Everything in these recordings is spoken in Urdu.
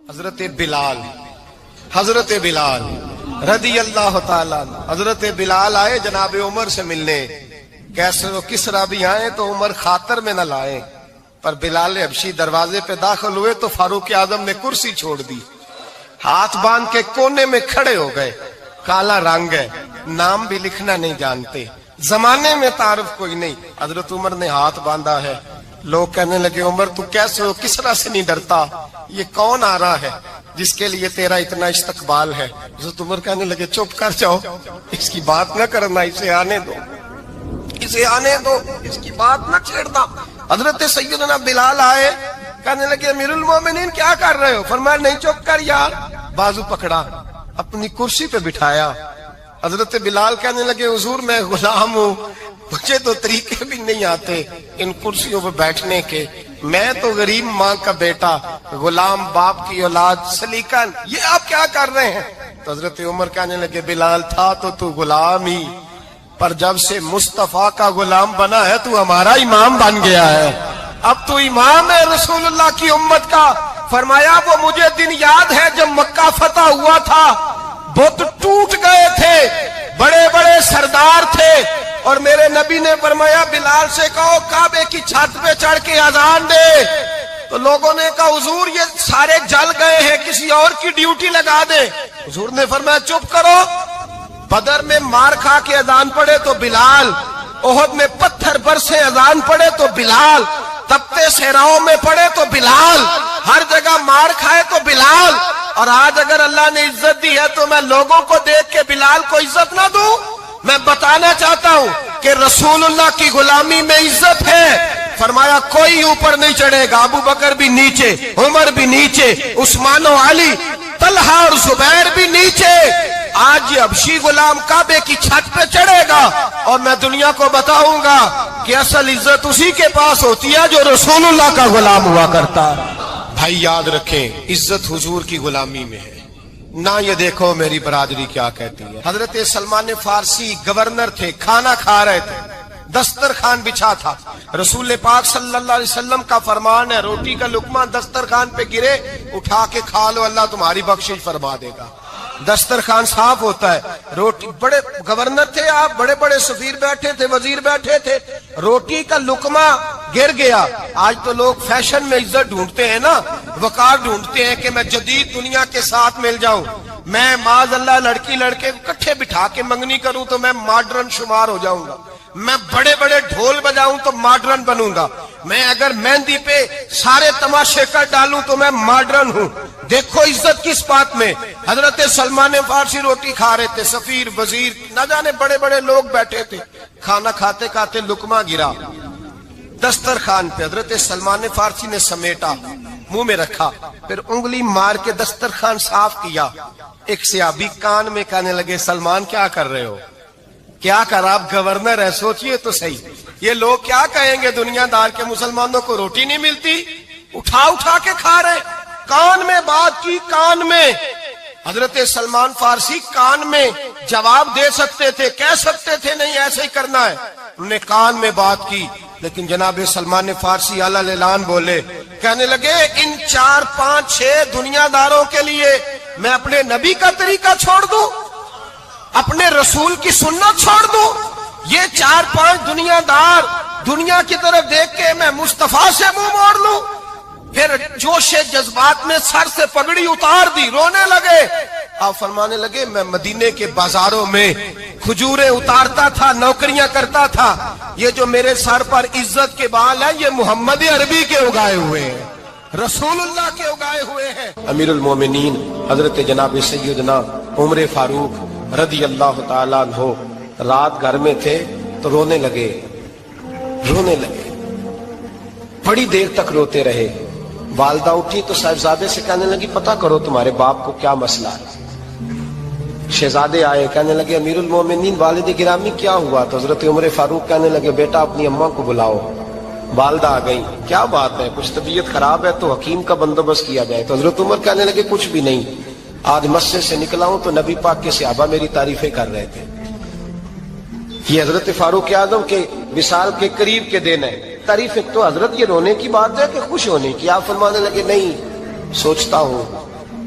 حضرت بلال رضی اللہ تعالیٰ. حضرت بلال آئے جناب عمر سے ملنے. کیسے وہ کسرا بھی آئے تو عمر خاطر میں نہ لائے, پر بلال حبشی دروازے پہ داخل ہوئے تو فاروق اعظم نے کرسی چھوڑ دی, ہاتھ باندھ کے کونے میں کھڑے ہو گئے. کالا رنگ ہے, نام بھی لکھنا نہیں جانتے, زمانے میں تعارف کوئی نہیں. حضرت عمر نے ہاتھ باندھا ہے. لوگ کہنے لگے عمر تو کیسے ہو, کسرا سے نہیں ڈرتا, یہ کون آ رہا ہے جس کے لیے تیرا اتنا استقبال ہے؟ حضرت عمر کہنے لگے چپ کر جاؤ, اس کی بات نہ کرنا, اسے آنے دو, اسے آنے دو, اس کی بات نہ چھیڑنا. حضرت سیدنا بلال آئے, کہنے لگے امیر المومنین کیا کر رہے ہو؟ فرمایا نہیں چپ کر یار. بازو پکڑا, اپنی کرسی پہ بٹھایا. حضرت بلال کہنے لگے حضور میں غلام ہوں, مجھے تو طریقے بھی نہیں آتے ان کرسیوں پہ بیٹھنے کے, میں تو غریب ماں کا بیٹا, غلام باپ کی اولاد, سلیقن, یہ آپ کیا کر رہے ہیں؟ تو حضرت عمر کہنے لگے بلال تھا تو غلام ہی, پر جب سے مصطفیٰ کا غلام بنا ہے تو ہمارا امام بن گیا ہے, اب تو امام ہے رسول اللہ کی امت کا. فرمایا وہ مجھے دن یاد ہے جب مکہ فتح ہوا تھا, بت ٹوٹ گئے تھے, بڑے بڑے سردار تھے, اور میرے نبی نے فرمایا بلال سے کہو کعبے کی چھت پہ چڑھ کے اذان دے. تو لوگوں نے کہا حضور یہ سارے جل گئے ہیں, کسی اور کی ڈیوٹی لگا دے. حضور نے فرمایا چپ کرو, بدر میں مار کھا کے اذان پڑے تو بلال, احد میں پتھر برسے اذان پڑے تو بلال, تپتے صحراؤں میں پڑے تو بلال, ہر جگہ مار کھائے تو بلال. اور آج اگر اللہ نے عزت دی ہے تو میں لوگوں کو دیکھ کے بلال کو عزت نہ دوں؟ میں بتانا چاہتا ہوں کہ رسول اللہ کی غلامی میں عزت ہے. فرمایا کوئی اوپر نہیں چڑھے گا, ابو بکر بھی نیچے, عمر بھی نیچے, عثمان و علی, طلحہ اور زبیر بھی نیچے. آج یہ حبشی غلام کعبے کی چھت پہ چڑھے گا اور میں دنیا کو بتاؤں گا کہ اصل عزت اسی کے پاس ہوتی ہے جو رسول اللہ کا غلام ہوا کرتا. بھائی یاد رکھیں عزت حضور کی غلامی میں ہے, نہ یہ دیکھو میری برادری کیا کہتی ہے. حضرت سلمان فارسی گورنر تھے, کھانا کھا رہے تھے, دسترخوان بچھا تھا. رسول پاک صلی اللہ علیہ وسلم کا فرمان ہے روٹی کا لقمہ دسترخوان پہ گرے اٹھا کے کھا لو, اللہ تمہاری بخشش فرما دے گا. دسترخوان صاف ہوتا ہے. روٹی, بڑے گورنر تھے آپ, بڑے بڑے سفیر بیٹھے تھے, وزیر بیٹھے تھے, روٹی کا لقمہ گر گیا. آج تو لوگ فیشن میں عزت ڈھونڈتے ہیں نا, وقار ڈھونڈتے ہیں کہ میں جدید دنیا کے ساتھ مل جاؤں, میں معاذ اللہ لڑکی لڑکے اکٹھے بٹھا کے منگنی کروں تو میں ماڈرن شمار ہو جاؤں گا, میں بڑے بڑے ڈھول بجاؤں تو ماڈرن بنوں گا, میں اگر مہندی پہ سارے تماشے کر ڈالوں تو میں ماڈرن ہوں. دیکھو عزت کس بات میں. حضرت سلمان فارسی روٹی کھا رہے تھے, سفیر وزیر نہ جانے بڑے بڑے لوگ بیٹھے تھے, کھانا کھاتے کھاتے لقمہ گرا دسترخوان پہ. حضرت سلمان فارسی نے سمیٹا, منہ میں رکھا, پھر انگلی مار کے دسترخوان صاف کیا. ایک صحابی کان میں کہنے لگے سلمان کیا کر رہے ہو, کیا کر, آپ گورنر ہے, سوچئے تو صحیح, یہ لوگ کیا کہیں گے دنیا دار کے مسلمانوں کو روٹی نہیں ملتی, اٹھا اٹھا کے کھا رہے. کان میں بات کی, کان میں. حضرت سلمان فارسی کان میں جواب دے سکتے تھے, کہہ سکتے تھے نہیں ایسے ہی کرنا ہے, انہوں نے کان میں بات کی. لیکن جناب سلمان فارسی اعلیٰ اعلان بولے, کہنے لگے ان 4 5 6 دنیا داروں کے لیے میں اپنے نبی کا طریقہ چھوڑ دوں, اپنے رسول کی سنت چھوڑ دوں؟ یہ 4 5 دنیا دار دنیا کی طرف دیکھ کے میں مصطفیٰ سے منہ موڑ لوں؟ پھر جوش جذبات میں سر سے پگڑی اتار دی, رونے لگے. آپ فرمانے لگے میں مدینے کے بازاروں میں کھجوریں اتارتا تھا, نوکریاں کرتا تھا, یہ جو میرے سر پر عزت کے بال ہیں یہ محمد عربی کے اگائے ہوئے ہیں, رسول اللہ کے اگائے ہوئے ہیں. امیر المومنین حضرت جناب سیدنا عمر فاروق رضی اللہ تعالیٰ عنہ رات گھر میں تھے تو رونے لگے, بڑی دیر تک روتے رہے. والدہ اٹھی تو صاحبزادے سے کہنے لگی پتہ کرو تمہارے باپ کو کیا مسئلہ ہے. شہزادے آئے, کہنے لگے امیر المومنین والد گرامی کیا ہوا؟ تو حضرت عمر فاروق کہنے لگے بیٹا اپنی اماں کو بلاؤ. والدہ آ گئی, کیا بات ہے, کچھ طبیعت خراب ہے تو حکیم کا بندوبست کیا جائے. تو حضرت عمر کہنے لگے کچھ بھی نہیں, آج مسجد سے نکلا ہوں تو نبی پاک کے صحابہ میری تعریفیں کر رہے تھے. یہ حضرت فاروق اعظم کے وصال کے قریب کے دن ہے. تعریف تو حضرت یہ رونے کی بات ہے کہ خوش ہونے کی؟ آپ فرمانے لگے نہیں, سوچتا ہوں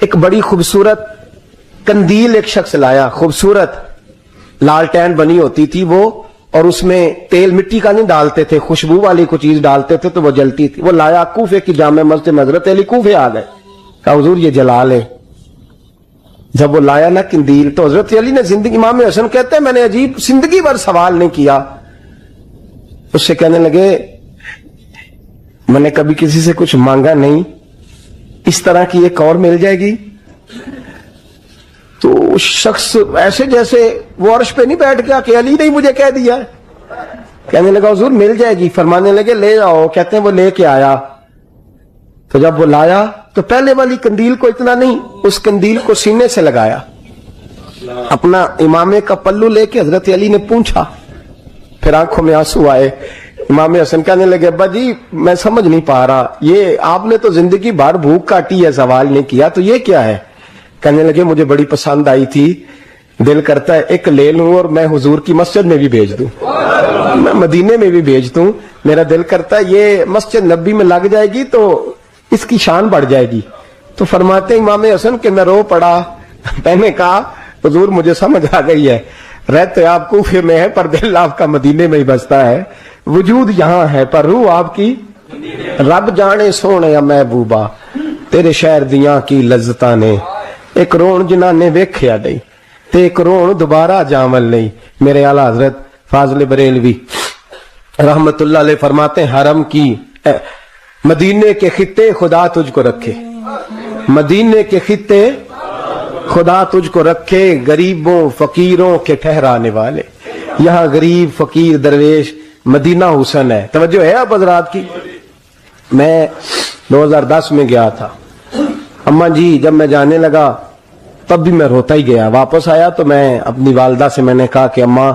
ایک بڑی خوبصورت کندیل ایک شخص لایا, خوبصورت لالٹین بنی ہوتی تھی وہ, اور اس میں تیل مٹی کا نہیں ڈالتے تھے, خوشبو والی کوئی چیز ڈالتے تھے تو وہ جلتی تھی. وہ لایا کوفے کی جامع مسجد میں, حضرت علی کوفے آ گئے, کہا حضور یہ جلا لے. جب وہ لایا نا کندیل تو حضرت علی نے زندگی, امام حسن کہتے ہیں میں نے عجیب زندگی بھر سوال نہیں کیا. اس سے کہنے لگے میں نے کبھی کسی سے کچھ مانگا نہیں, اس طرح کی ایک اور مل جائے گی. تو اس شخص ایسے جیسے وہ عرش پہ نہیں بیٹھ گیا کہ علی نے مجھے کہہ دیا. کہنے لگا حضور مل جائے گی. فرمانے لگے لے آؤ. کہتے ہیں وہ لے کے آیا. تو جب وہ لایا تو پہلے والی کندیل کو اتنا نہیں, اس کندیل کو سینے سے لگایا, اپنا امامے کا پلو لے کے حضرت علی نے پوچھا. پھر آنکھوں میں آنسو آئے. امام حسن کہنے لگے ابا جی میں سمجھ نہیں پا رہا, یہ آپ نے تو زندگی بھر بھوک کاٹی ہے, سوال نہیں کیا, تو یہ کیا ہے؟ کہنے لگے مجھے بڑی پسند آئی تھی, دل کرتا ہے ایک لے لوں اور میں حضور کی مسجد میں بھی بھیج دوں, میں مدینے میں بھی بھیج دوں. میرا دل کرتا ہے یہ مسجد نبی میں لگ جائے گی تو اس کی شان بڑھ جائے گی. تو فرماتے امام حسن کہ میں رو پڑا. میں نے کہا حضور مجھے سمجھ آ گئی ہے, رہتے آپ کوفے میں ہے پر دل آپ کا مدینے میں ہی بستا ہے, وجود یہاں ہے پر روح آپ کی. رب جانے سونے یا محبوبہ تیرے شہر دیاں کی لذتاں نے, ایک رون جنہاں نے ویکھیا نہیں تے ایک رون دوبارہ جامل نہیں. میرے اعلیٰ حضرت فاضل بریلوی رحمت اللہ علیہ فرماتے ہیں حرم کی مدینے کے خطے خدا تجھ کو رکھے, مدینے کے خطے خدا تجھ کو رکھے, غریبوں فقیروں کے ٹھہرانے والے. یہاں غریب فقیر درویش مدینہ حسن ہے. توجہ ہے اب حضرات کی. میں 2010 میں گیا تھا. اماں جی جب میں جانے لگا تب بھی میں روتا ہی گیا. واپس آیا تو میں اپنی والدہ سے میں نے کہا کہ اماں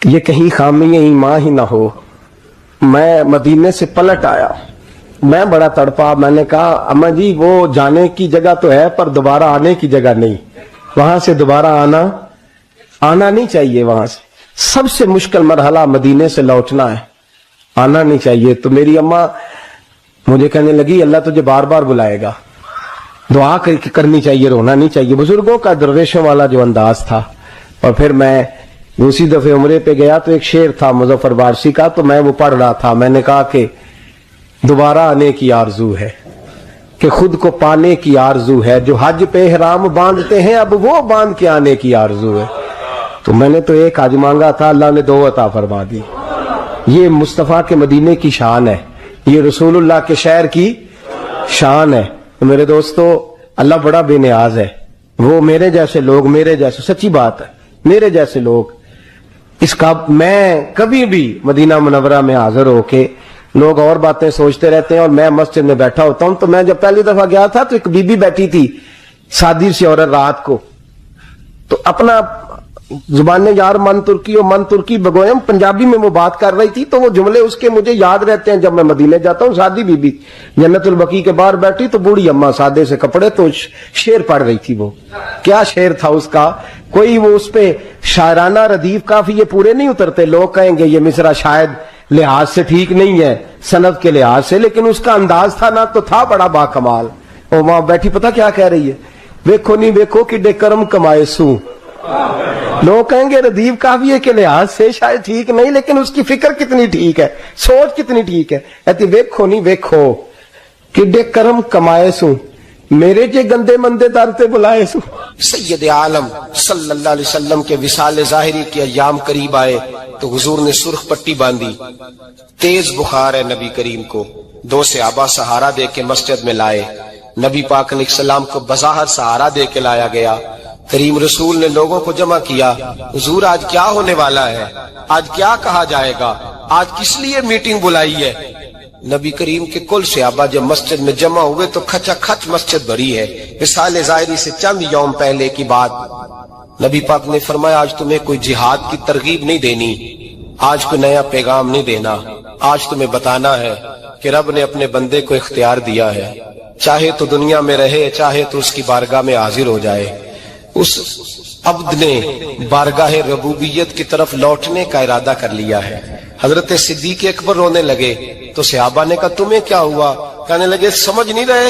یہ کہیں خامی ایمان ہی نہ ہو. میں مدینے سے پلٹ آیا, میں بڑا تڑپا. میں نے کہا اماں جی وہ جانے کی جگہ تو ہے پر دوبارہ آنے کی جگہ نہیں, وہاں سے دوبارہ آنا نہیں چاہیے. وہاں سے سب سے مشکل مرحلہ مدینے سے لوٹنا ہے, آنا نہیں چاہیے. تو میری اماں مجھے کہنے لگی اللہ تجھے بار بار بلائے گا, دعا کرنی چاہیے, رونا نہیں چاہیے. بزرگوں کا درویشوں والا جو انداز تھا. اور پھر میں دوسری دفعہ عمرے پہ گیا تو ایک شعر تھا مظفر وارسی کا, تو میں وہ پڑھ رہا تھا. میں نے کہا کہ دوبارہ آنے کی آرزو ہے, کہ خود کو پانے کی آرزو ہے, جو حج پہ احرام باندھتے ہیں اب وہ باندھ کے آنے کی آرزو ہے. تو میں نے تو ایک حج مانگا تھا, اللہ نے 2 عطا فرما دی. یہ مصطفیٰ کے مدینے کی شان ہے, یہ رسول اللہ کے شہر کی شان ہے. تو میرے دوستو اللہ بڑا بے نیاز ہے. وہ میرے جیسے لوگ, میرے جیسے, سچی بات ہے, میرے جیسے لوگ اس کا, میں کبھی بھی مدینہ منورہ میں حاضر ہو کے لوگ اور باتیں سوچتے رہتے ہیں اور میں مسجد میں بیٹھا ہوتا ہوں. تو میں جب پہلی دفعہ گیا تھا تو ایک بی بی بیٹھی تھی سادی سی عورت رات کو, تو اپنا زبان یار من ترکی اور من ترکی بگویم پنجابی میں وہ بات کر رہی تھی. تو وہ جملے اس کے مجھے یاد رہتے ہیں جب میں مدینے جاتا ہوں. سادی بی بی جنت البقیع کے باہر بیٹھی تو بوڑھی اماں سادے سے کپڑے, تو شعر پڑھ رہی تھی. وہ کیا شعر تھا اس کا, کوئی وہ اس پہ شاعرانہ ردیف کافی یہ پورے نہیں اترتے. لوگ کہیں گے یہ مصرع شاید لحاظ سے ٹھیک نہیں ہے سند کے لحاظ سے, لیکن اس کا انداز تھا نا تو تھا بڑا با کمال. اور وہاں بیٹھی پتہ کیا کہہ رہی ہے, ویکھو نہیں ویکھو کہ کرم کمائے سو. لوگ کہیں گے ردیف کافی ہے کے لحاظ سے شاید ٹھیک نہیں, لیکن اس کی فکر کتنی ٹھیک ہے, سوچ کتنی ٹھیک ہے. کہتی ویکھو نہیں ویکھو کہ کرم کمائے سو, میرے جے گندے مندے در تے بلائے سو. سید عالم صلی اللہ علیہ وسلم کے وصال ظاہری کے ایام قریب آئے تو حضور نے سرخ پٹی باندھی. تیز بخار ہے نبی کریم کو, 2 صحابہ سہارا دے کے مسجد میں لائے. نبی پاک علیہ السلام کو بظاہر سہارا دے کے لایا گیا. کریم رسول نے لوگوں کو جمع کیا, حضور آج کیا ہونے والا ہے, آج کیا کہا جائے گا, آج کس لیے میٹنگ بلائی ہے. نبی کریم کے کل صحابہ جب مسجد میں جمع ہوئے تو کھچا کھچ مسجد بھری ہے. وصال ظاہری سے چند یوم پہلے کی بات. نبی پاک نے فرمایا آج تمہیں کوئی جہاد کی ترغیب نہیں دینی, آج کوئی نیا پیغام نہیں دینا, آج تمہیں بتانا ہے کہ رب نے اپنے بندے کو اختیار دیا ہے, چاہے تو دنیا میں رہے چاہے تو اس کی بارگاہ میں حاضر ہو جائے. اس عبد نے بارگاہ ربوبیت کی طرف لوٹنے کا ارادہ کر لیا ہے. حضرت صدیق اکبر رونے لگے تو صحابہ نے کہا تمہیں کیا ہوا, کہنے لگے سمجھ نہیں رہے,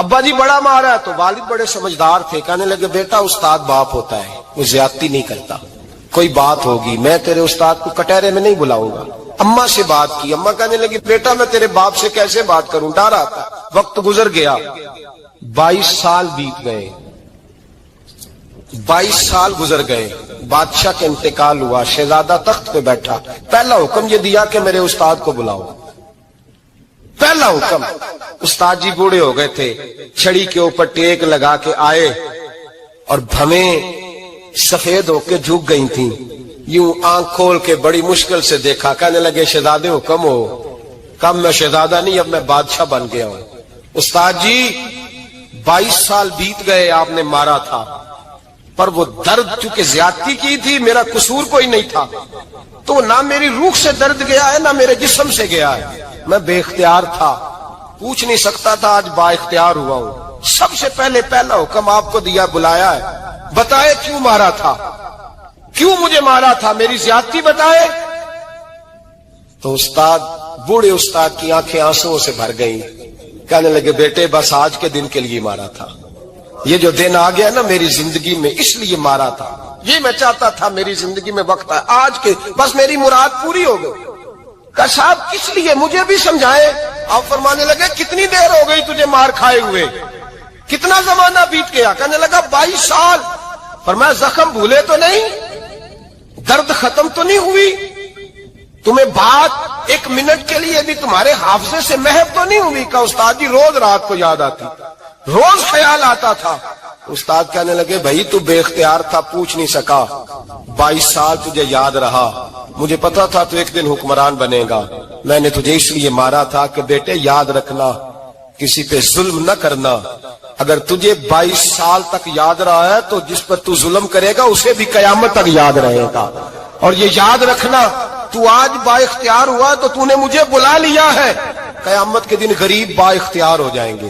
ابا جی بڑا مارا ہے، تو والد بڑے سمجھدار تھے، کہنے لگے بیٹا استاد باپ ہوتا ہے، وہ زیادتی نہیں کرتا، کوئی بات ہوگی میں تیرے استاد کو کٹہرے میں نہیں بلاؤں گا۔ اماں سے بات کی، اماں کہنے لگی بیٹا میں تیرے باپ سے کیسے بات کروں، ڈر آتا۔ وقت گزر گیا، 22 سال بیت گئے، 22 سال گزر گئے، بادشاہ کا انتقال ہوا، شہزادہ تخت پہ بیٹھا، پہلا حکم یہ دیا کہ میرے استاد کو بلاؤ، پہلا حکم۔ استاد جی بوڑھے ہو گئے تھے، چھڑی کے اوپر ٹیک لگا کے آئے اور بھویں سفید ہو کے جھک گئی تھیں، یوں آنکھ کھول کے بڑی مشکل سے دیکھا، کہنے لگے شہزادے حکم ہو۔ کم میں شہزادہ نہیں، اب میں بادشاہ بن گیا ہوں۔ استاد جی 22 سال بیت گئے، آپ نے مارا تھا، پر وہ درد چونکہ زیادتی کی تھی، میرا قصور کوئی نہیں تھا، تو نہ میری روح سے درد گیا ہے نہ میرے جسم سے گیا ہے، میں بے اختیار تھا، پوچھ نہیں سکتا تھا، آج با اختیار ہوا ہوں۔ سب سے پہلے پہلا حکم آپ کو دیا، بلایا ہے، بتائے کیوں مارا تھا، کیوں مجھے مارا تھا، میری زیادتی بتائے۔ تو استاد، بوڑھے استاد کی آنکھیں آنسوؤں سے بھر گئیں، کہنے لگے بیٹے بس آج کے دن کے لیے مارا تھا، یہ جو دن آ گیا نا میری زندگی میں اس لیے مارا تھا، یہ میں چاہتا تھا میری زندگی میں وقت ہے، آج کے بس میری مراد پوری ہو گئی۔ کہ صاحب کس لیے، مجھے بھی سمجھائے۔ آپ فرمانے لگے کتنی دیر ہو گئی تجھے مار کھائے ہوئے، کتنا زمانہ بیت گیا، کہنے لگا 22 سال۔ فرمایا زخم بھولے تو نہیں، درد ختم تو نہیں ہوئی، تمہیں بات 1 منٹ کے لیے بھی تمہارے حافظے سے محو تو نہیں ہوئی۔ کہ استاد جی روز رات کو یاد آتی، روز خیال آتا تھا۔ استاد کہنے لگے بھائی تو بے اختیار تھا، پوچھ نہیں سکا، 22 سال تجھے یاد رہا، مجھے پتا تھا تو ایک دن حکمران بنے گا، میں نے تجھے اس لیے مارا تھا کہ بیٹے یاد رکھنا، کسی پہ ظلم نہ کرنا، اگر تجھے 22 سال تک یاد رہا ہے تو جس پر تو ظلم کرے گا اسے بھی قیامت تک یاد رہے گا، اور یہ یاد رکھنا تو آج با اختیار ہوا تو تو نے مجھے بلا لیا ہے، قیامت کے دن غریب با اختیار ہو جائیں گے،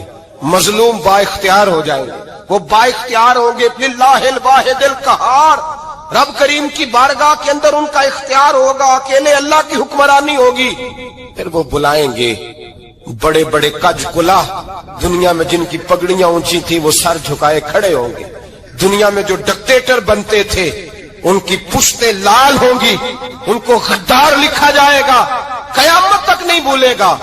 مظلوم با اختیار ہو جائیں گے، وہ با اختیار ہوں گے للہ الواحد القہار، رب کریم کی بارگاہ کے اندر ان کا اختیار ہوگا، اکیلے اللہ کی حکمرانی ہوگی۔ پھر وہ بلائیں گے بڑے بڑے کج کلا، دنیا میں جن کی پگڑیاں اونچی تھی وہ سر جھکائے کھڑے ہوں گے، دنیا میں جو ڈکٹیٹر بنتے تھے ان کی پشتیں لال ہوں گی، ان کو غدار لکھا جائے گا، قیامت تک نہیں بھولے گا۔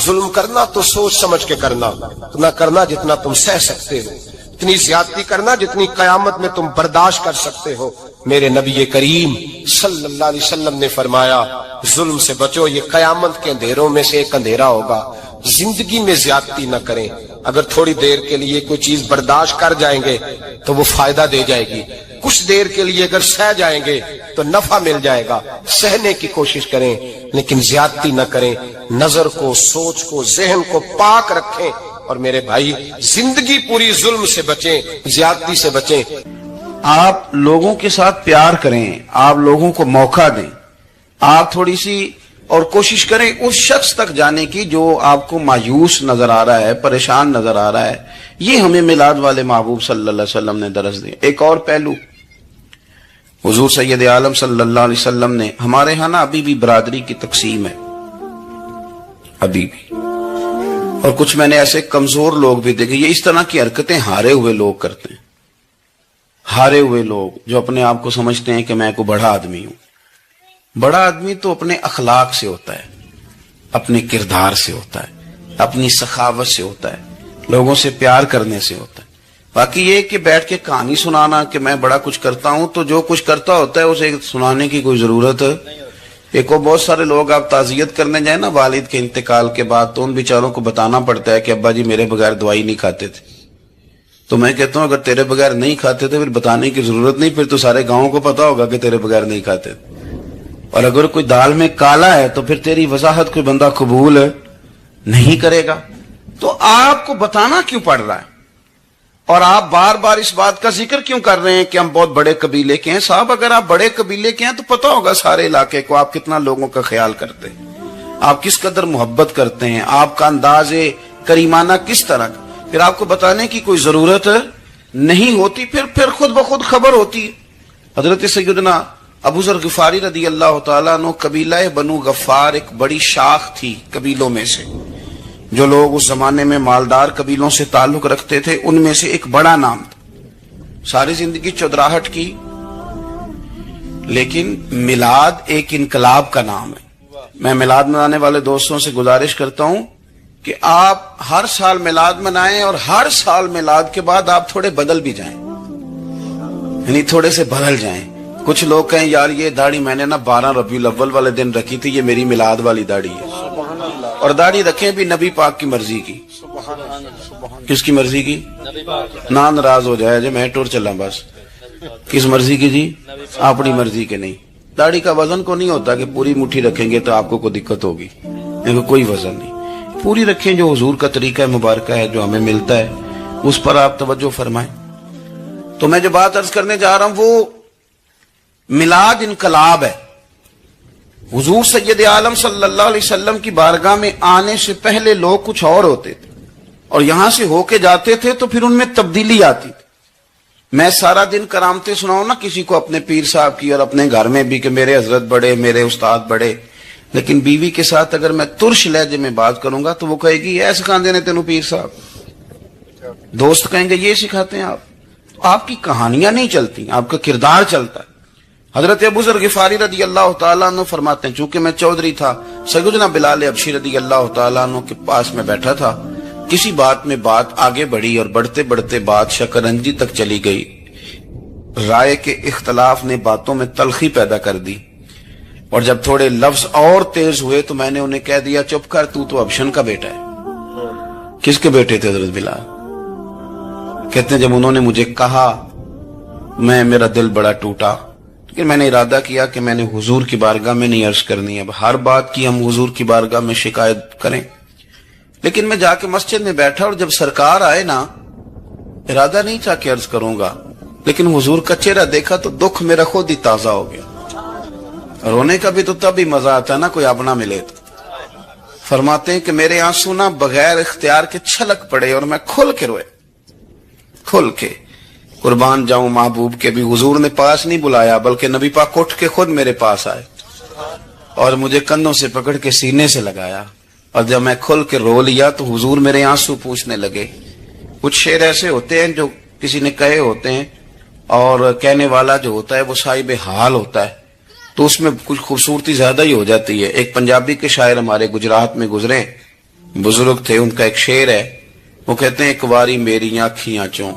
ظلم کرنا تو سوچ سمجھ کے کرنا، اتنا کرنا جتنا تم سہ سکتے ہو، اتنی زیادتی کرنا جتنی قیامت میں تم برداشت کر سکتے ہو۔ میرے نبی کریم صلی اللہ علیہ وسلم نے فرمایا ظلم سے بچو، یہ قیامت کے اندھیروں میں سے ایک اندھیرا ہوگا۔ زندگی میں زیادتی نہ کریں، اگر تھوڑی دیر کے لیے کوئی چیز برداشت کر جائیں گے تو وہ فائدہ دے جائے گی، کچھ دیر کے لیے اگر سہ جائیں گے تو نفع مل جائے گا، سہنے کی کوشش کریں لیکن زیادتی نہ کریں، نظر کو، سوچ کو، ذہن کو پاک رکھیں، اور میرے بھائی زندگی پوری ظلم سے بچیں، زیادتی سے بچیں۔ آپ لوگوں کے ساتھ پیار کریں، آپ لوگوں کو موقع دیں، آپ تھوڑی سی اور کوشش کریں اس شخص تک جانے کی جو آپ کو مایوس نظر آ رہا ہے، پریشان نظر آ رہا ہے۔ یہ ہمیں میلاد والے محبوب صلی اللہ علیہ وسلم نے درس دیا۔ ایک اور پہلو، حضور سید عالم صلی اللہ علیہ وسلم نے، ہمارے ہاں نا ابھی بھی برادری کی تقسیم ہے، ابھی بھی، اور کچھ میں نے ایسے کمزور لوگ بھی دیکھے، یہ اس طرح کی حرکتیں ہارے ہوئے لوگ کرتے ہیں، ہارے ہوئے لوگ جو اپنے آپ کو سمجھتے ہیں کہ میں کوئی بڑا آدمی ہوں۔ بڑا آدمی تو اپنے اخلاق سے ہوتا ہے، اپنے کردار سے ہوتا ہے، اپنی سخاوت سے ہوتا ہے، لوگوں سے پیار کرنے سے ہوتا ہے۔ باقی یہ کہ بیٹھ کے کہانی سنانا کہ میں بڑا کچھ کرتا ہوں، تو جو کچھ کرتا ہوتا ہے اسے سنانے کی کوئی ضرورت ہے؟ ایک اور بہت سارے لوگ آپ تعزیت کرنے جائیں نا والد کے انتقال کے بعد، تو ان بیچاروں کو بتانا پڑتا ہے کہ ابا جی میرے بغیر دوائی نہیں کھاتے تھے۔ تو میں کہتا ہوں اگر تیرے بغیر نہیں کھاتے تھے پھر بتانے کی ضرورت نہیں، پھر تو سارے گاؤں کو پتا ہوگا کہ تیرے بغیر نہیں کھاتے تھے۔ اور اگر کوئی دال میں کالا ہے تو پھر تیری وضاحت کوئی بندہ قبول نہیں کرے گا۔ تو آپ کو بتانا کیوں پڑ رہا ہے، اور آپ بار بار اس بات کا ذکر کیوں کر رہے ہیں کہ ہم بہت بڑے قبیلے کے ہیں؟ صاحب اگر آپ بڑے قبیلے کے ہیں تو پتا ہوگا سارے علاقے کو آپ کتنا لوگوں کا خیال کرتے ہیں، آپ کس قدر محبت کرتے ہیں، آپ کا انداز کریمانہ کس طرح کا، پھر آپ کو بتانے کی کوئی ضرورت نہیں ہوتی، پھر خود بخود خبر ہوتی ہے۔ حضرت سیدنا ابو ذر غفاری رضی اللہ تعالیٰ عنہ، قبیلہ بنو غفار ایک بڑی شاخ تھی قبیلوں میں سے، جو لوگ اس زمانے میں مالدار قبیلوں سے تعلق رکھتے تھے ان میں سے ایک بڑا نام تھا. ساری زندگی چودراہٹ کی، لیکن میلاد ایک انقلاب کا نام ہے. میں میلاد منانے والے دوستوں سے گزارش کرتا ہوں کہ آپ ہر سال میلاد منائیں اور ہر سال میلاد کے بعد آپ تھوڑے بدل بھی جائیں، یعنی تھوڑے سے بدل جائیں. کچھ لوگ کہیں یار یہ داڑھی میں نے نا 12 ربیع الاول والے دن رکھی تھی، یہ میری میلاد والی داڑھی ہے. اور داڑھی رکھیں بھی نبی پاک کی مرضی کی. کس کی مرضی کی؟ نہ ناراض ہو جائے جی میں ٹور چلا بس. کس مرضی کی جی؟ اپنی مرضی کے نہیں. داڑھی کا وزن کو نہیں ہوتا کہ پوری مٹھی رکھیں گے تو آپ کو کوئی دقت ہوگی، کوئی وزن نہیں. پوری رکھیں، جو حضور کا طریقہ مبارکہ ہے جو ہمیں ملتا ہے اس پر آپ توجہ فرمائیں. تو میں جو بات عرض کرنے جا رہا ہوں وہ میلاد انقلاب ہے. حضور سید عالم صلی اللہ علیہ وسلم کی بارگاہ میں آنے سے پہلے لوگ کچھ اور ہوتے تھے اور یہاں سے ہو کے جاتے تھے تو پھر ان میں تبدیلی آتی تھی. میں سارا دن کرامتے سناؤں نا کسی کو اپنے پیر صاحب کی اور اپنے گھر میں بھی کہ میرے حضرت بڑے، میرے استاد بڑے، لیکن بیوی کے ساتھ اگر میں ترش لہجے میں بات کروں گا تو وہ کہے گی یہ سکھاندے نے تینوں پیر صاحب. دوست کہیں گے یہ سکھاتے ہیں آپ کی کہانیاں نہیں چلتی، آپ کا کردار چلتا ہے. حضرت ابو ذر غفاری رضی اللہ تعالیٰ عنہ فرماتے ہیں چونکہ میں چودھری تھا، سیدنا بلال حبشی رضی اللہ تعالیٰ عنہ کے پاس میں بیٹھا تھا. کسی بات میں بات آگے بڑھی اور بڑھتے بڑھتے بات شکنجی تک چلی گئی. رائے کے اختلاف نے باتوں میں تلخی پیدا کر دی اور جب تھوڑے لفظ اور تیز ہوئے تو میں نے انہیں کہہ دیا چپ کر، تو ابشن کا بیٹا ہے. کس کے بیٹے تھے حضرت بلال؟ کہتے ہیں جب انہوں نے مجھے کہا میرا دل بڑا ٹوٹا، لیکن میں نے ارادہ کیا کہ میں نے حضور کی بارگاہ میں نہیں عرض کرنی. اب ہر بات کی ہم حضور کی بارگاہ میں شکایت کریں. لیکن میں جا کے مسجد میں بیٹھا اور جب سرکار آئے نا، ارادہ نہیں تھا کہ عرض کروں گا، لیکن حضور کا چہرہ دیکھا تو دکھ میرا خود ہی تازہ ہو گیا. رونے کا بھی تو تب ہی مزہ آتا ہے نا کوئی اپنا ملے تو. فرماتے ہیں کہ میرے آنسو نا بغیر اختیار کے چھلک پڑے اور میں کھل کے روئے، کھل کے. قربان جاؤں محبوب کے بھی حضور نے پاس نہیں بلایا بلکہ نبی پاک اٹھ کے خود میرے پاس آئے اور مجھے کندھوں سے پکڑ کے سینے سے لگایا. اور جب میں کھل کے رو لیا تو حضور میرے آنسو پوچھنے لگے. کچھ شعر ایسے ہوتے ہیں جو کسی نے کہے ہوتے ہیں اور کہنے والا جو ہوتا ہے وہ صاحب حال ہوتا ہے تو اس میں کچھ خوبصورتی زیادہ ہی ہو جاتی ہے. ایک پنجابی کے شاعر ہمارے گجرات میں گزرے، بزرگ تھے، ان کا ایک شعر ہے. وہ کہتے ہیں ایک واری میری آنکھیاں چوں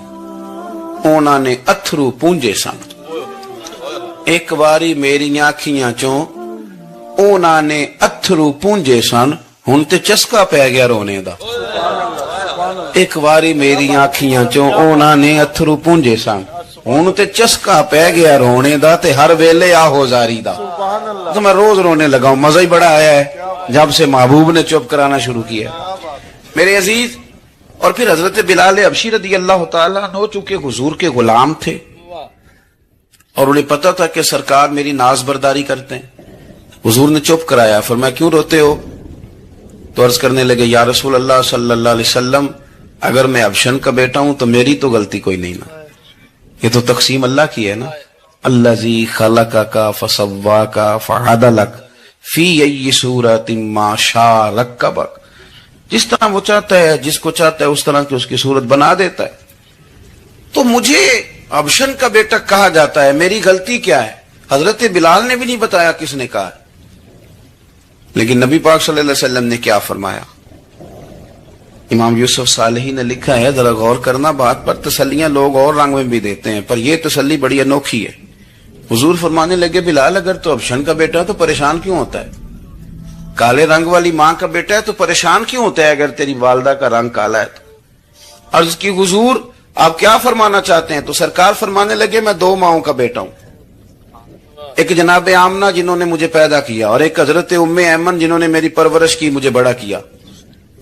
اونا نے اتھرو پونجے سن. ایک واری میری آنکھیاں چوں اونا نے اتھرو پونجے سن، ہن تے چسکا پہ گیا رونے دا. ایک واری میری آنکھیاں چوں اونا نے اتھرو پونجے سن، ہن تے چسکا پہ گیا رونے دا تے ہر ویلے آہو زاری دا. تو میں روز رونے لگا ہوں. مزہ ہی بڑا آیا ہے جب سے محبوب نے چپ کرانا شروع کیا. میرے عزیز، اور پھر حضرت بلال حبشی رضی اللہ تعالیٰ عنہ چونکہ حضور کے غلام تھے اور انہیں پتا تھا کہ سرکار میری ناز برداری کرتے ہیں. حضور نے چپ کرایا. فرمایا کیوں روتے ہو؟ تو عرض کرنے لگے یا رسول اللہ صلی اللہ علیہ وسلم اگر میں ابشن کا بیٹا ہوں تو میری تو غلطی کوئی نہیں نا، یہ تو تقسیم اللہ کی ہے نا. الذی خلقک فسواک فعدلک فی ای صورت ما شاء رکبک. جس طرح وہ چاہتا ہے، جس کو چاہتا ہے اس طرح کی اس کی صورت بنا دیتا ہے. تو مجھے ابشن کا بیٹا کہا جاتا ہے، میری غلطی کیا ہے؟ حضرت بلال نے بھی نہیں بتایا کس نے کہا. لیکن نبی پاک صلی اللہ علیہ وسلم نے کیا فرمایا؟ امام یوسف صالحی نے لکھا ہے، ذرا غور کرنا بات پر. تسلیاں لوگ اور رنگ میں بھی دیتے ہیں پر یہ تسلی بڑی انوکھی ہے. حضور فرمانے لگے بلال اگر تو ابشن کا بیٹا تو پریشان کیوں ہوتا ہے؟ کالے رنگ والی ماں کا بیٹا ہے تو پریشان کیوں ہوتا ہے اگر تیری والدہ کا رنگ کالا ہے تو؟ عرض کی حضور آپ کیا فرمانا چاہتے ہیں؟ تو سرکار فرمانے لگے میں 2 ماؤں کا بیٹا ہوں، ایک جناب آمنہ جنہوں نے مجھے پیدا کیا اور ایک حضرت ام ایمن جنہوں نے میری پرورش کی، مجھے بڑا کیا.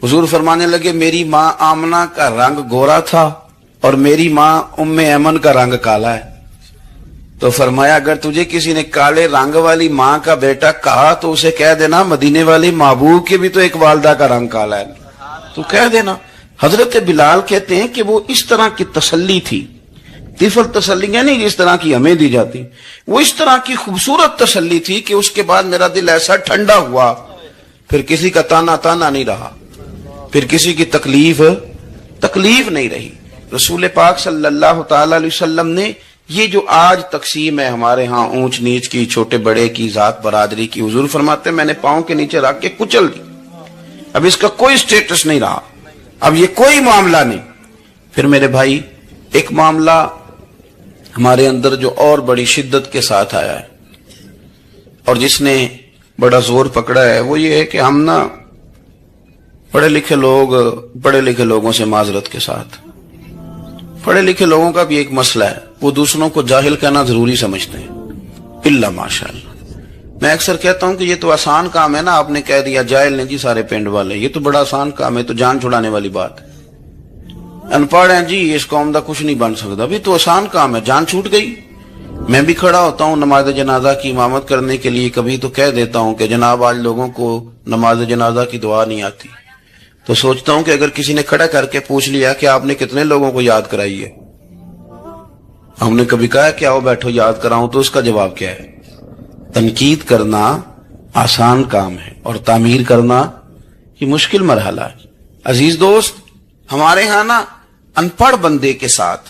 حضور فرمانے لگے میری ماں آمنہ کا رنگ گورا تھا اور میری ماں ام ایمن کا رنگ کالا ہے. تو فرمایا اگر تجھے کسی نے کالے رنگ والی ماں کا بیٹا کہا تو اسے کہہ دینا مدینے والی محبوب کے بھی تو ایک والدہ کا رنگ کالا ہے، تو کہہ دینا. حضرت بلال کہتے ہیں کہ وہ اس طرح کی تسلی تھی، طفل تسلیاں نہیں جس طرح کی ہمیں دی جاتی، وہ اس طرح کی خوبصورت تسلی تھی کہ اس کے بعد میرا دل ایسا ٹھنڈا ہوا پھر کسی کا تانا نہیں رہا. پھر کسی کی تکلیف نہیں رہی. رسول پاک صلی اللہ تعالی علیہ وسلم نے یہ جو آج تقسیم ہے ہمارے ہاں اونچ نیچ کی, چھوٹے بڑے کی, ذات برادری کی, حضور فرماتے میں نے پاؤں کے نیچے رکھ کے کچل دی. اب اس کا کوئی سٹیٹس نہیں رہا, اب یہ کوئی معاملہ نہیں. پھر میرے بھائی ایک معاملہ ہمارے اندر جو اور بڑی شدت کے ساتھ آیا ہے اور جس نے بڑا زور پکڑا ہے وہ یہ ہے کہ ہم نا پڑھے لکھے لوگوں سے معذرت کے ساتھ, پڑھے لکھے لوگوں کا بھی ایک مسئلہ ہے, وہ دوسروں کو جاہل کہنا ضروری سمجھتے ہیں. الا ماشاءاللہ میں اکثر کہتا ہوں کہ یہ تو آسان کام ہے نا, آپ نے کہہ دیا جاہل نے جی سارے پنڈ والے, یہ تو بڑا آسان کام ہے, تو جان چھڑانے والی بات ہے. ان پڑھ ہیں جی اس قوم دا کچھ نہیں بن سکتا, بھی تو آسان کام ہے, جان چھوٹ گئی. میں بھی کھڑا ہوتا ہوں نماز جنازہ کی امامت کرنے کے لیے, کبھی تو کہہ دیتا ہوں کہ جناب آج لوگوں کو نماز جنازہ کی دعا نہیں آتی, تو سوچتا ہوں کہ اگر کسی نے کھڑا کر کے پوچھ لیا کہ آپ نے کتنے لوگوں کو یاد کرائی ہے, ہم نے کبھی کہا کہ آؤ بیٹھو یاد کراؤں, تو اس کا جواب کیا ہے؟ تنقید کرنا آسان کام ہے اور تعمیر کرنا یہ مشکل مرحلہ ہے. عزیز دوست, ہمارے ہاں نا ان پڑھ بندے کے ساتھ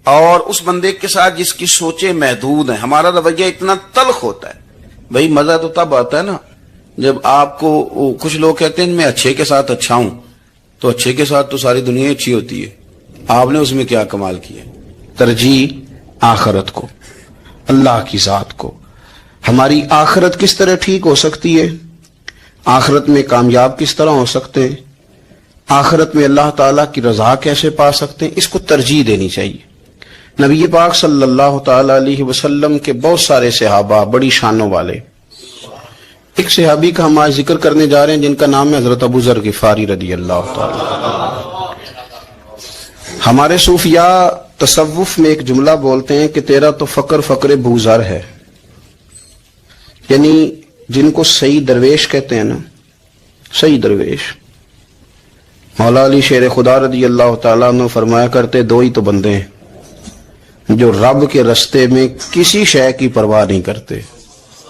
اور اس بندے کے ساتھ جس کی سوچیں محدود ہیں ہمارا رویہ اتنا تلخ ہوتا ہے. بھئی مزہ تو تب آتا ہے نا جب آپ کو, کچھ لوگ کہتے ہیں میں اچھے کے ساتھ اچھا ہوں, تو اچھے کے ساتھ تو ساری دنیا اچھی ہوتی ہے, آپ نے اس میں کیا کمال کیا؟ ترجیح آخرت کو, اللہ کی ذات کو. ہماری آخرت کس طرح ٹھیک ہو سکتی ہے, آخرت میں کامیاب کس طرح ہو سکتے ہیں, آخرت میں اللہ تعالیٰ کی رضا کیسے پا سکتے ہیں, اس کو ترجیح دینی چاہیے. نبی پاک صلی اللہ تعالی علیہ وسلم کے بہت سارے صحابہ بڑی شانوں والے, ایک صحابی کا ہم آج ذکر کرنے جا رہے ہیں جن کا نام ہے حضرت ابو ذر غفاری رضی اللہ تعالی. ہمارے صوفیاء تصوف میں ایک جملہ بولتے ہیں کہ تیرا تو فقر بوزر ہے, یعنی جن کو صحیح درویش کہتے ہیں نا, صحیح درویش. مولا علی شیر خدا رضی اللہ تعالیٰ عنہ فرمایا کرتے دو ہی تو بندے ہیں جو رب کے رستے میں کسی شے کی پرواہ نہیں کرتے.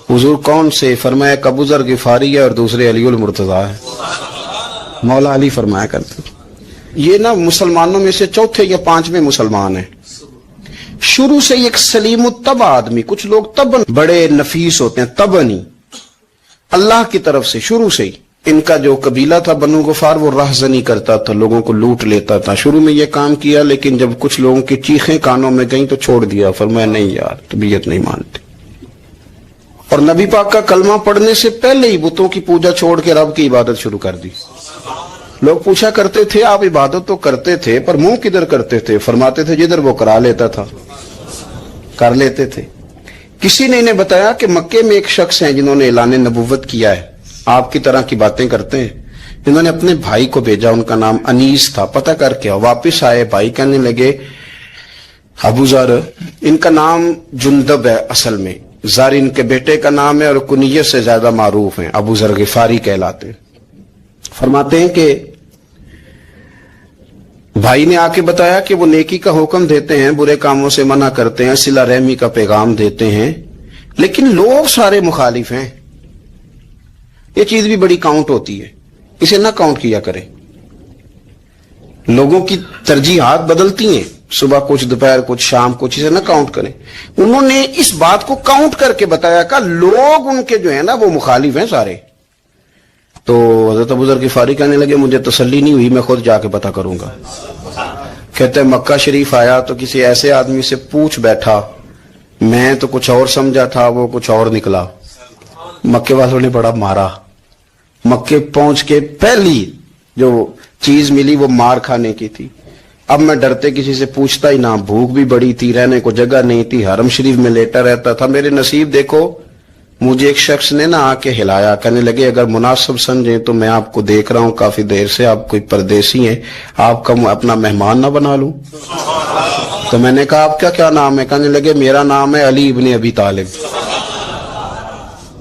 حضور کون سے؟ فرمایا ابو ذر غفاری ہے اور دوسرے علی المرتضیٰ ہے. مولا علی فرمایا کرتے یہ نا مسلمانوں میں سے چوتھے یا پانچویں مسلمان ہیں. شروع سے ایک سلیم الطبع آدمی, کچھ لوگ طبعاً بڑے نفیس ہوتے ہیں, طبعاً اللہ کی طرف سے شروع سے ہی. ان کا جو قبیلہ تھا بنو غفار وہ راہزنی کرتا تھا, لوگوں کو لوٹ لیتا تھا. شروع میں یہ کام کیا لیکن جب کچھ لوگوں کی چیخیں کانوں میں گئیں تو چھوڑ دیا, فرمایا نہیں یار طبیعت نہیں مانتی. اور نبی پاک کا کلمہ پڑھنے سے پہلے ہی بتوں کی پوجا چھوڑ کے رب کی عبادت شروع کر دی. لوگ پوچھا کرتے تھے آپ عبادت تو کرتے تھے پر منہ کدھر کرتے تھے؟ فرماتے تھے جدھر وہ کرا لیتا تھا کر لیتے تھے. کسی نے انہیں بتایا کہ مکے میں ایک شخص ہیں جنہوں نے اعلان نبوت کیا ہے, آپ کی طرح کی باتیں کرتے ہیں, جنہوں نے اپنے بھائی کو بھیجا, ان کا نام انیس تھا, پتہ کر کے واپس آئے. بھائی کہنے لگے ابو ذر, ان کا نام جندب ہے, اصل میں زر ان کے بیٹے کا نام ہے اور کنیت سے زیادہ معروف ہیں, ابو ذر غفاری کہلاتے ہیں. فرماتے ہیں کہ بھائی نے آ کے بتایا کہ وہ نیکی کا حکم دیتے ہیں, برے کاموں سے منع کرتے ہیں, صلہ رحمی کا پیغام دیتے ہیں, لیکن لوگ سارے مخالف ہیں. یہ چیز بھی بڑی کاؤنٹ ہوتی ہے, اسے نہ کاؤنٹ کیا کریں. لوگوں کی ترجیحات بدلتی ہیں, صبح کچھ دوپہر کچھ شام کچھ, اسے نہ کاؤنٹ کریں. انہوں نے اس بات کو کاؤنٹ کر کے بتایا کہ لوگ ان کے جو ہے نا وہ مخالف ہیں سارے. تو حضرت ابو ذر غفاری کہنے لگے مجھے تسلی نہیں ہوئی, میں خود جا کے پتہ کروں گا. کہتے ہیں مکہ شریف آیا تو کسی ایسے آدمی سے پوچھ بیٹھا, میں تو کچھ اور سمجھا تھا, وہ کچھ اور نکلا. مکے والوں نے بڑا مارا. مکے پہنچ کے پہلی جو چیز ملی وہ مار کھانے کی تھی. اب میں ڈرتے کسی سے پوچھتا ہی نہ, بھوک بھی بڑی تھی, رہنے کو جگہ نہیں تھی, حرم شریف میں لیٹا رہتا تھا. میرے نصیب دیکھو, مجھے ایک شخص نے نہ آ کے ہلایا, کہنے لگے اگر مناسب سمجھیں تو میں آپ کو دیکھ رہا ہوں کافی دیر سے, آپ کوئی پردیسی ہیں, آپ کا اپنا مہمان نہ بنا لوں. تو میں نے کہا آپ کا کیا نام ہے؟ کہنے لگے میرا نام ہے علی ابن ابی طالب.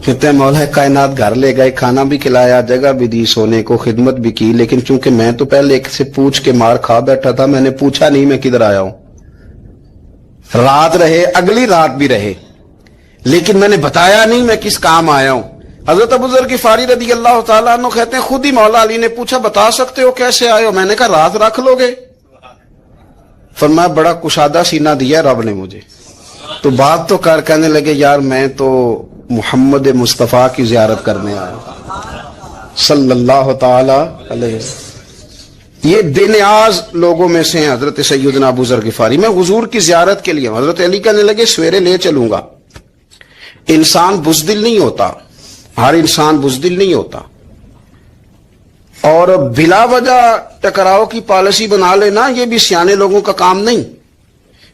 کہتے ہیں مولا کائنات گھر لے گئے, کھانا بھی کھلایا, جگہ بھی دی, سونے کو خدمت بھی کی, لیکن چونکہ میں تو پہلے ایک سے پوچھ کے مار کھا بیٹھا تھا, میں نے پوچھا نہیں میں کدھر آیا ہوں. رات رہے, اگلی رات بھی رہے, لیکن میں نے بتایا نہیں میں کس کام آیا ہوں. حضرت ابو ذر غفاری رضی اللہ تعالیٰ عنہ کہتے ہیں خود ہی مولا علی نے پوچھا بتا سکتے ہو کیسے آئے ہو؟ میں نے کہا رات رکھ لو گے؟ فرمایا بڑا کشادہ سینہ دیا رب نے مجھے، تو بات تو کر، کہنے لگے یار میں تو محمد مصطفیٰ کی زیارت کرنے آیا صلی اللہ تعالی علیہ وسلم۔ یہ بے نیاز لوگوں میں سے ہیں حضرت سیدنا ابو ذر غفاری۔ میں حضور کی زیارت کے لیے، حضرت علی کہنے لگے سویرے لے چلوں گا۔ انسان بزدل نہیں ہوتا، ہر انسان بزدل نہیں ہوتا، اور بلا وجہ ٹکراؤ کی پالیسی بنا لینا یہ بھی سیانے لوگوں کا کام نہیں۔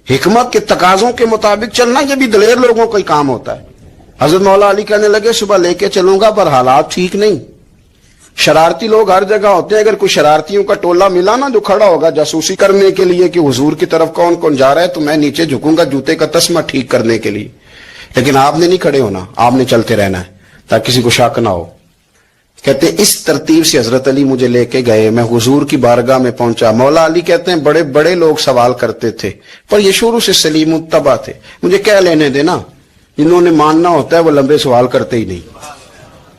حکمت کے تقاضوں کے مطابق چلنا یہ بھی دلیر لوگوں کا ہی کام ہوتا ہے۔ حضرت مولا علی کہنے لگے صبح لے کے چلوں گا، پر حالات ٹھیک نہیں، شرارتی لوگ ہر جگہ ہوتے ہیں۔ اگر کوئی شرارتیوں کا ٹولہ ملا نا جو کھڑا ہوگا جاسوسی کرنے کے لیے کہ حضور کی طرف کون کون جا رہا ہے، تو میں نیچے جھکوں گا جوتے کا تسمہ ٹھیک کرنے کے لیے، لیکن آپ نے نہیں کھڑے ہونا، آپ نے چلتے رہنا ہے تاکہ کسی کو شک نہ ہو۔ کہتے ہیں اس ترتیب سے حضرت علی مجھے لے کے گئے، میں حضور کی بارگاہ میں پہنچا۔ مولا علی کہتے ہیں بڑے بڑے لوگ سوال کرتے تھے، پر یہ شروع سے سلیم الطبع تھے، مجھے کہہ لینے دینا، جنہوں نے ماننا ہوتا ہے وہ لمبے سوال کرتے ہی نہیں۔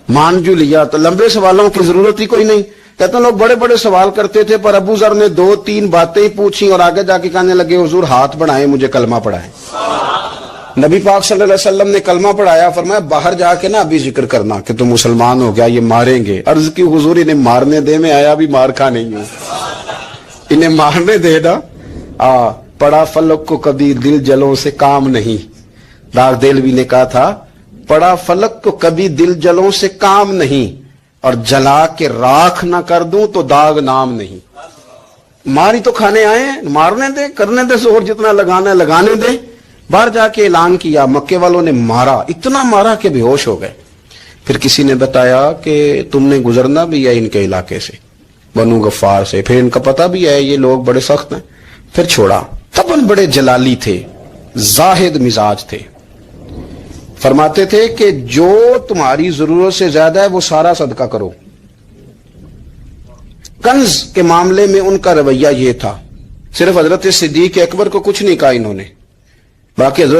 مان جو لیا تو لمبے سوالوں کی ضرورت ہی کوئی نہیں۔ کہتے ہیں لوگ بڑے بڑے سوال کرتے تھے، پر ابو ذر نے 2-3 باتیں ہی پوچھی اور آگے جا کے کہنے لگے حضور ہاتھ بڑھائیں مجھے کلمہ پڑھائیں۔ نبی پاک صلی اللہ علیہ وسلم نے کلمہ پڑھایا، فرمایا باہر جا کے نا ابھی ذکر کرنا کہ تم مسلمان ہو گیا، یہ ماریں گے۔ عرض کی حضور انہیں مارنے دے، میں آیا بھی مار کھا نہیں ہوں، انہیں مارنے دے نا۔ پڑا فلک کو کبھی دل جلوں سے کام نہیں، داغ دلوی نے کہا تھا پڑا فلک کو کبھی دل جلوں سے کام نہیں، اور جلا کے راکھ نہ کر دوں تو داغ نام نہیں۔ ماری تو کھانے آئے ہیں، مارنے دے، کرنے دے زور جتنا لگانا ہے لگانے دے۔ باہر جا کے اعلان کیا، مکے والوں نے مارا، اتنا مارا کہ بے ہوش ہو گئے۔ پھر کسی نے بتایا کہ تم نے گزرنا بھی ہے ان کے علاقے سے، بنو غفار سے، پھر ان کا پتہ بھی ہے یہ لوگ بڑے سخت ہیں، پھر چھوڑا۔ تب ان بڑے جلالی تھے، زاہد مزاج تھے، فرماتے تھے کہ جو تمہاری ضرورت سے زیادہ ہے وہ سارا صدقہ کرو۔ کنز کے معاملے میں ان کا رویہ یہ تھا، صرف حضرت صدیق اکبر کو کچھ نہیں کہا انہوں نے، باقی حضرت